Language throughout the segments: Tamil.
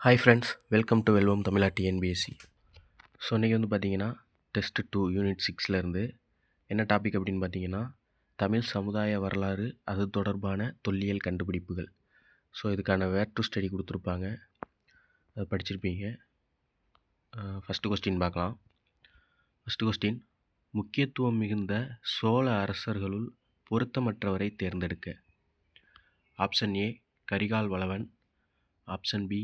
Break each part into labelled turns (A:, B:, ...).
A: Hi friends, welcome to வெல்வம் Tamizha TNPSC. So இன்றைக்கி பார்த்தீங்கன்னா டெஸ்ட் 2 யூனிட் 6லேருந்து என்ன டாபிக் அப்படின்னு பார்த்தீங்கன்னா தமிழ் சமுதாய வரலாறு அது தொடர்பான தொல்லியல் கண்டுபிடிப்புகள். ஸோ இதுக்கான வேர் டு ஸ்டடி கொடுத்துருப்பாங்க, அதை படிச்சிருப்பீங்க. ஃபஸ்ட்டு கொஸ்டின் பார்க்கலாம். ஃபஸ்ட்டு கொஸ்டின், முக்கியத்துவம் மிகுந்த சோழ அரசர்களுள் பொருத்தமற்றவரை தேர்ந்தெடுக்க. Option A Karikal Valavan, option B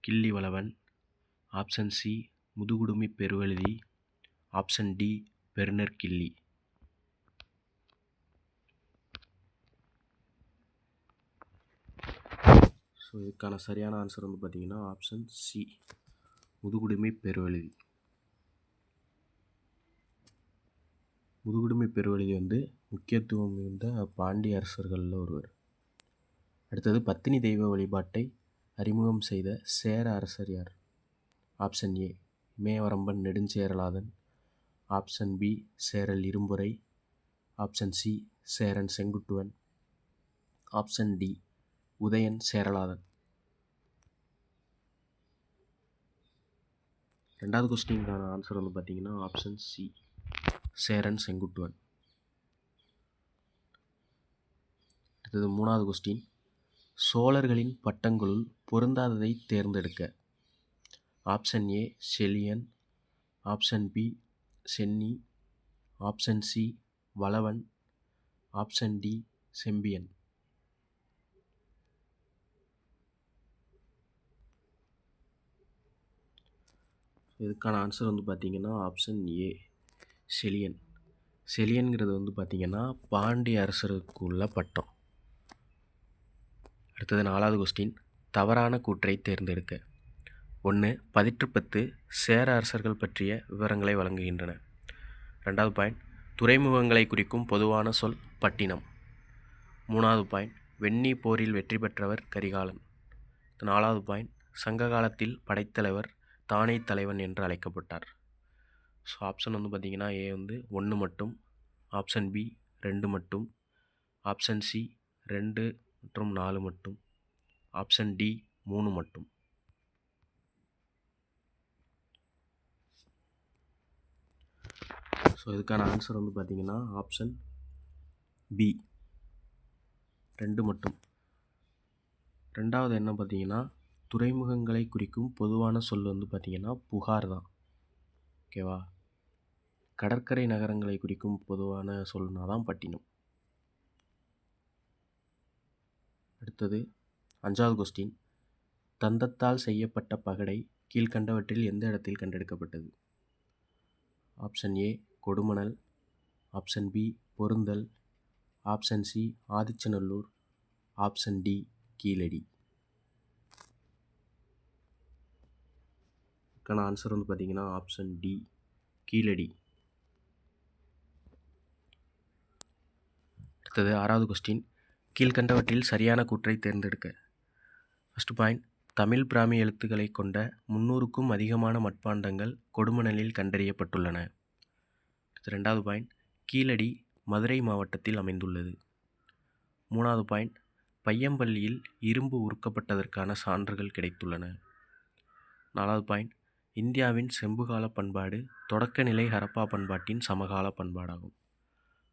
A: Killi Valavan, option C Mudukudumi Peruvazhuthi, option D Perunar Killi. So இதுக்கான சரியான ஆன்சர் பார்த்தீங்கன்னா ஆப்ஷன் சி முதுகுடுமி பெருவழுதி. முதுகுடுமி பெருவழுதி முக்கியத்துவம் மிகுந்த பாண்டிய அரசர்களில் ஒருவர். அடுத்தது பத்தினி தெய்வ வழிபாட்டை அறிமுகம் செய்த சேர அரசர் யார்? Option A Imayavaramban Nedunjeralathan, option B Cheral Irumporai, option C Cheran Senguttuvan, option D Udayan Cheralathan. ரெண்டாவது கொஸ்டினுக்கான ஆன்சர் பார்த்தீங்கன்னா ஆப்ஷன் சி சேரன் செங்குட்டுவன். அடுத்தது மூணாவது கொஸ்டின், சோழர்களின் பட்டங்களுள் பொருந்தாததை தேர்ந்தெடுக்க. Option A Cheliyan, option B Chenni, option C Valavan, option D Sembiyan. இதுக்கான ஆன்சர் பார்த்தீங்கன்னா ஆப்ஷன் ஏ செலியன். செலியன்கிறது பார்த்தீங்கன்னா பாண்டிய அரசருக்கு உள்ள பட்டம். அடுத்தது நாலாவது கொஸ்டின், தவறான கூற்றை தேர்ந்தெடுக்க. 1 பதிற்றுப்பத்து சேர அரசர்கள் பற்றிய விவரங்களை வழங்குகின்றன. 2வது பாயிண்ட், துறைமுகங்களை குறிக்கும் பொதுவான சொல் பட்டினம். 3வது பாயிண்ட், வெண்ணி போரில் வெற்றி பெற்றவர் கரிகாலன். 4வது பாயிண்ட், சங்க காலத்தில் படைத்தலைவர் தானை தலைவன் என்று அழைக்கப்பட்டார். ஸோ ஆப்ஷன் பார்த்தீங்கன்னா ஏ 1 மட்டும், ஆப்ஷன் பி 2 மட்டும், ஆப்ஷன் சி 2 மற்றும் 4 மட்டும், ஆப்ஷன் டி 3 மட்டும். ஸோ இதுக்கான ஆன்சர் பார்த்தீங்கன்னா ஆப்ஷன் பி 2 மட்டும். ரெண்டாவது என்ன பார்த்தீங்கன்னா துறைமுகங்களை குறிக்கும் பொதுவான சொல் பார்த்தீங்கன்னா புகார் தான். ஓகேவா? கடற்கரை நகரங்களை குறிக்கும் பொதுவான சொல்னா தான் பட்டினம். அடுத்தது 5வது கொஸ்டின், தந்தத்தால் செய்யப்பட்ட பகடை கீழ்கண்டவற்றில் எந்த இடத்தில் கண்டெடுக்கப்பட்டது? Option A Kodumanal, option B Porunthal, option C Adichanallur, option D Keezhadi. இதுக்கான ஆன்சர் பார்த்தீங்கன்னா ஆப்ஷன் டி கீழடி. அடுத்தது 6வது கொஸ்டின், கீழ்கண்டவற்றில் சரியான கூற்றை தேர்ந்தெடுக்க. ஃபஸ்ட்டு பாயிண்ட், தமிழ் பிராமி எழுத்துக்களை கொண்ட 300க்கும் அதிகமான மட்பாண்டங்கள் கொடுமணலில் கண்டறியப்பட்டுள்ளன. 2வது பாயிண்ட், கீழடி மதுரை மாவட்டத்தில் அமைந்துள்ளது. 3வது பாயிண்ட், பையம்பள்ளியில் இரும்பு உருக்கப்பட்டதற்கான சான்றுகள் கிடைத்துள்ளன. 4வது பாயிண்ட், இந்தியாவின் செம்புகால பண்பாடு தொடக்கநிலை ஹரப்பா பண்பாட்டின் சமகால பண்பாடாகும்.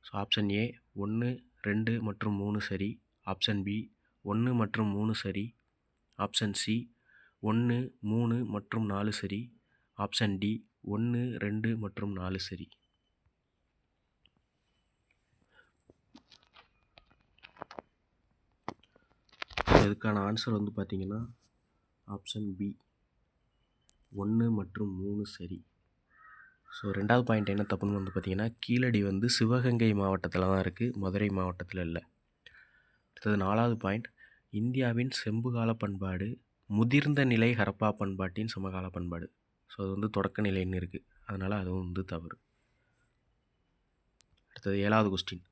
A: ஸோ ஆப்ஷன் ஏ 1, 2 மற்றும் 3 சரி, ஆப்ஷன் பி 1 மற்றும் 3 சரி, ஆப்ஷன் சி 1, 3 மற்றும் 4 சரி, ஆப்ஷன் டி 1, 2 மற்றும் 4 சரி. இதுக்கான ஆன்சர் பார்த்தீங்கன்னா ஆப்ஷன் பி 1 மற்றும் 3 சரி. ஸோ 2வது பாயிண்ட் என்ன தப்புன்னு பார்த்தீங்கன்னா கீழடி சிவகங்கை மாவட்டத்தில் தான் இருக்குது, மதுரை மாவட்டத்தில் இல்லை. அடுத்தது 4வது பாயிண்ட், இந்தியாவின் செம்புகால பண்பாடு முதிர்ந்த நிலை ஹரப்பா பண்பாட்டின் சமகால பண்பாடு. ஸோ அது தொடக்க நிலைன்னு இருக்குது, அதனால் அதுவும் தவறு. அடுத்தது 7வது கொஸ்டின்,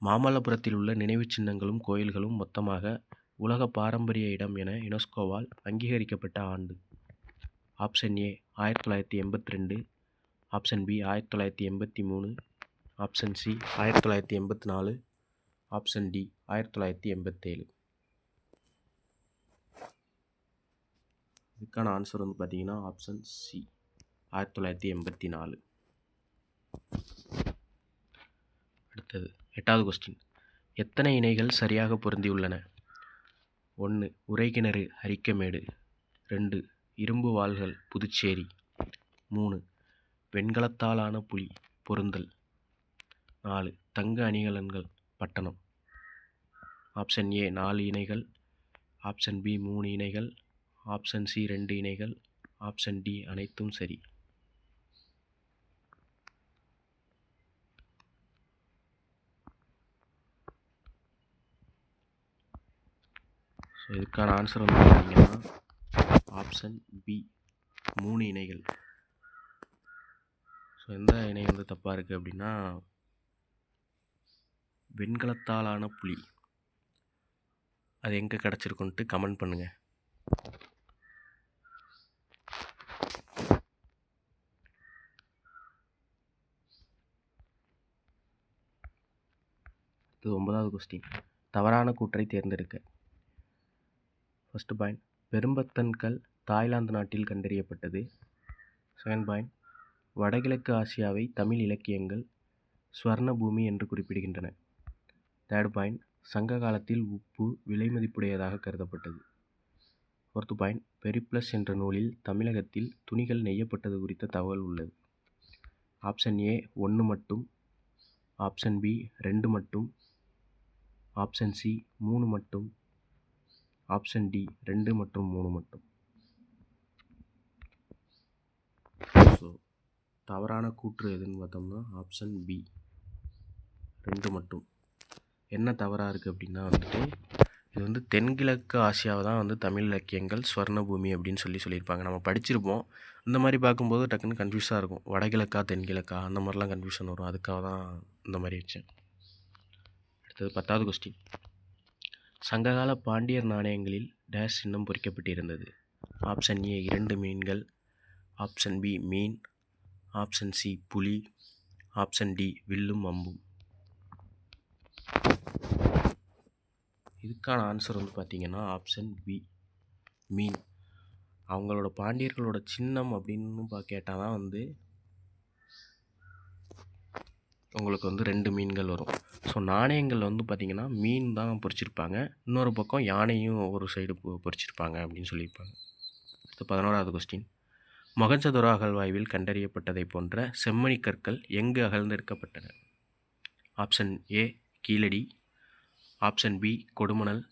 A: மாமல்லபுரத்தில் உள்ள நினைவு சின்னங்களும் கோயில்களும் மொத்தமாக உலக பாரம்பரிய இடம் என யுனெஸ்கோவால் அங்கீகரிக்கப்பட்ட ஆண்டு. Option A 1982, option B 1983, option C 1984, option D 1987. இதுக்கான ஆன்சர் வந்து பார்த்தீங்கன்னா ஆப்ஷன் சி 1984. அடுத்தது 8வது கொஸ்டின். எத்தனை இணைகள் சரியாக பொருந்தியுள்ளன? 1 உறைகிணறு அரிக்கமேடு, 2 இரும்பு வாள்கள் புதுச்சேரி, 3 வெண்கலத்தாலான புலி பொருந்தல், 4 தங்க அணிகலன்கள் பட்டணம். ஆப்ஷன் ஏ 4 இணைகள், ஆப்ஷன் பி 3 இணைகள், ஆப்ஷன் சி 2 இணைகள், ஆப்ஷன் டி அனைத்தும் சரி. ஸோ இதுக்கான ஆன்சர் வந்து பார்த்தீங்கன்னா ஆப்ஷன் பி 3 இணைகள். ஸோ எந்த இணை வந்து தப்பாக இருக்குது அப்படின்னா வெண்கலத்தாலான புலி. அது எங்கே கிடச்சிருக்குன்ட்டு கமெண்ட் பண்ணுங்கள். இது 9வது கொஸ்டின். தவறான கூற்றை தேர்ந்தெடுக்க. ஃபஸ்ட்டு பாயிண்ட், பெரும்பத்தன் கல் தாய்லாந்து நாட்டில் கண்டறியப்பட்டது. செகண்ட் பாயிண்ட், வடகிழக்கு ஆசியாவை தமிழ் இலக்கியங்கள் ஸ்வர்ண பூமி என்று குறிப்பிடுகின்றன. தேர்ட் பாயிண்ட், சங்க காலத்தில் உப்பு விலை மதிப்புடையதாக கருதப்பட்டது. ஃபோர்த்து பாயிண்ட், பெரிப்ளஸ் என்ற நூலில் தமிழகத்தில் துணிகள் நெய்யப்பட்டது குறித்த தகவல் உள்ளது. ஆப்ஷன் ஏ 1 மட்டும், ஆப்ஷன் பி 2 மட்டும், ஆப்ஷன் சி 3 மட்டும், ஆப்ஷன் டி 2 மற்றும் 3 மட்டும். ஸோ தவறான கூற்று எதுன்னு பார்த்தோம்னா ஆப்ஷன் பி 2 மட்டும். என்ன தவறாக இருக்குது அப்படின்னா வந்துட்டு இது வந்து தென்கிழக்கு ஆசியாவை தான் வந்து தமிழ் இலக்கியங்கள் ஸ்வர்ண பூமி அப்படின்னு சொல்லியிருப்பாங்க. நம்ம படிச்சிருப்போம். இந்த மாதிரி பார்க்கும்போது டக்குன்னு கன்ஃபியூஸாக இருக்கும். வடகிழக்கா தென்கிழக்கா அந்த மாதிரிலாம் கன்ஃபியூஷன் வரும். அதுக்காக தான் இந்த மாதிரி வச்சேன். அடுத்தது 10வது கொஸ்டின். சங்ககால பாண்டியர் நாணயங்களில் டேஷ் சின்னம் பொறிக்கப்பட்டிருந்தது. ஆப்ஷன் ஏ 2 மீன்கள், ஆப்ஷன் பி மீன், ஆப்ஷன் சி புலி, ஆப்ஷன் டி வில்லும் அம்பும். இதுக்கான ஆன்சர் வந்து பார்த்தீங்கன்னா ஆப்ஷன் பி மீன். அவங்களோட பாண்டியர்களோட சின்னம் அப்படின்னு கேட்டால் தான் வந்து உங்களுக்கு வந்து 2 மீன்கள் வரும். ஸோ நாணயங்கள் வந்து பார்த்திங்கன்னா மீன் தான் பொறிச்சிருப்பாங்க, இன்னொரு பக்கம் யானையும் ஒரு சைடு பொறிச்சிருப்பாங்க அப்படின்னு சொல்லியிருப்பாங்க. அடுத்து 11வது கொஸ்டின். மொகஞ்சதாரோ அகழ்வாய்வில் கண்டறியப்பட்டதை போன்ற செம்மணி கற்கள் எங்கு அகழ்ந்தெடுக்கப்பட்டன? Option A Keezhadi, option B Kodumanal,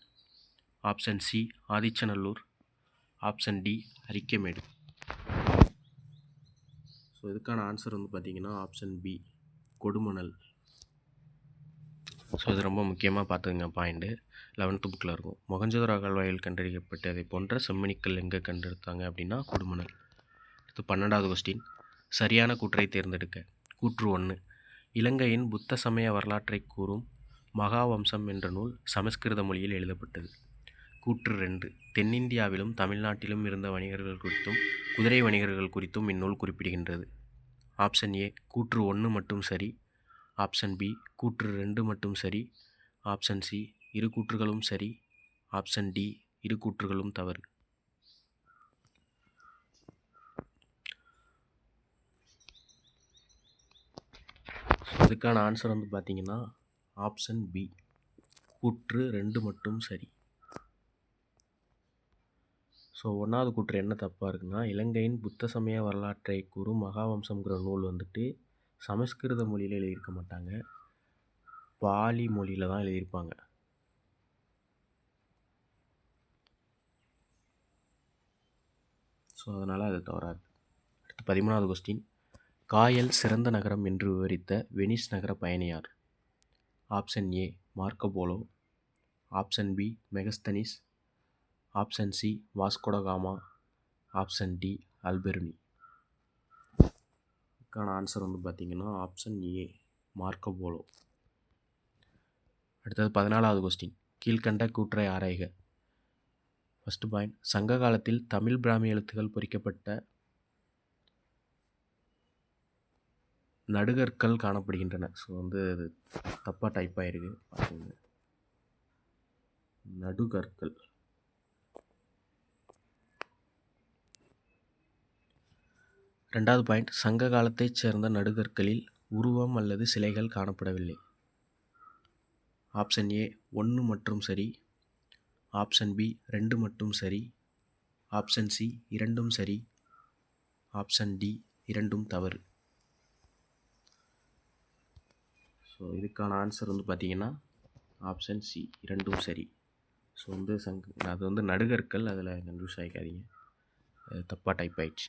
A: option C Adichanallur, option D Arikamedu. So இதுக்கான ஆன்சர் வந்து பார்த்திங்கன்னா ஆப்ஷன் பி கொடுமணல். ஸோ இது ரொம்ப முக்கியமாக பார்த்துங்க பாயிண்ட்டு. 11th புக்கில் இருக்கும். மொகஞ்சதாரோ அகழ்வாய்வில் கண்டறியப்பட்டதை போன்ற செம்மணிக்கல் எங்கே கண்டெடுத்தாங்க அப்படின்னா கொடுமணல். அடுத்து 12வது கொஸ்டின். சரியான கூற்றை தேர்ந்தெடுக்க. கூற்று 1, இலங்கையின் புத்த சமய வரலாற்றை கூறும் மகாவம்சம் என்ற நூல் சமஸ்கிருத மொழியில் எழுதப்பட்டது. கூற்று 2, தென்னிந்தியாவிலும் தமிழ்நாட்டிலும் இருந்த வணிகர்கள் குறித்தும் குதிரை வணிகர்கள் குறித்தும் இந்நூல் குறிப்பிடுகின்றது. ஆப்ஷன் ஏ கூற்று 1 மட்டும் சரி, ஆப்ஷன் பி கூற்று 2 மட்டும் சரி, ஆப்ஷன் சி இரு கூற்றுகளும் சரி, ஆப்ஷன் டி இரு கூற்றுகளும் தவறு. இதுக்கான ஆன்சர் வந்து பார்த்தீங்கன்னா ஆப்ஷன் பி கூற்று 2 மட்டும் சரி. ஸோ 1வது கூற்று என்ன தப்பாக இருக்குன்னா, இலங்கையின் புத்த சமய வரலாற்றை கூறும் மகாவம்சம்ங்கிற நூல் வந்துட்டு சமஸ்கிருத மொழியில் எழுதியிருக்க மாட்டாங்க, பாலி மொழியில் தான் எழுதியிருப்பாங்க. ஸோ அதனால் அது தவறாது. அடுத்து 13வது கொஸ்டின். காயல் சிறந்த நகரம் என்று விவரித்த வெனிஸ் நகர பயணியார்? Option A Marco Polo, option B Megasthenes, option C Vasco da Gama, option D அல்பெர்னி. இதுக்கான ஆன்சர் வந்து பார்த்திங்கன்னா ஆப்ஷன் ஏ மார்க்கோபோலோ. அடுத்தது 14வது கொஸ்டின். கீழ்கண்ட கூற்றை ஆராய்க. ஃபஸ்ட்டு பாயிண்ட், சங்க காலத்தில் தமிழ் பிராமி எழுத்துக்கள் பொறிக்கப்பட்ட நடுகற்கள் காணப்படுகின்றன. ஸோ வந்து அது தப்பாக டைப் ஆகிருக்கு பார்த்துங்க. நடுகற்கள். 2வது பாயிண்ட், சங்க காலத்தைச் சேர்ந்த நடுகற்களில் உருவம் அல்லது சிலைகள் காணப்படவில்லை. ஆப்ஷன் ஏ 1 மற்றும் சரி, ஆப்ஷன் பி 2 மட்டும் சரி, ஆப்ஷன் சி 2ம் சரி, ஆப்ஷன் டி 2ம் தவறு. ஸோ இதுக்கான ஆன்சர் பார்த்தீங்கன்னா ஆப்ஷன் சி 2ம் சரி. ஸோ அது நடுகற்கள், அதில் கன்ஃபியூஸ் ஆகிக்காதீங்க, அது தப்பாக டைப் ஆயிடுச்சு.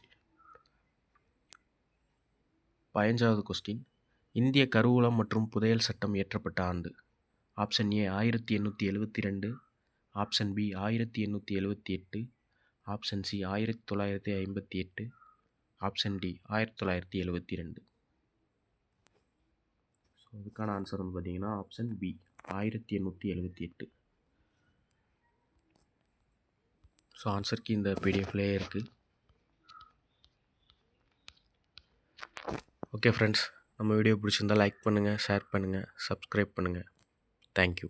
A: 15வது கொஸ்டின், இந்திய கருவூலம் மற்றும் புதையல் சட்டம் இயற்றப்பட்ட ஆண்டு. Option A 1872, option B 1878, option C 1958, option D 1972. So இதுக்கான ஆன்சர் பார்த்தீங்கன்னா ஆப்ஷன் பி 1878. ஸோ ஆன்சருக்கு இந்த பிடிஎஃப்லேயே இருக்குது. ஓகே ஃப்ரெண்ட்ஸ், நம்ம வீடியோ பிடிச்சிருந்தால் லைக் பண்ணுங்கள், ஷேர் பண்ணுங்கள், சப்ஸ்கிரைப் பண்ணுங்கள். தேங்க்யூ.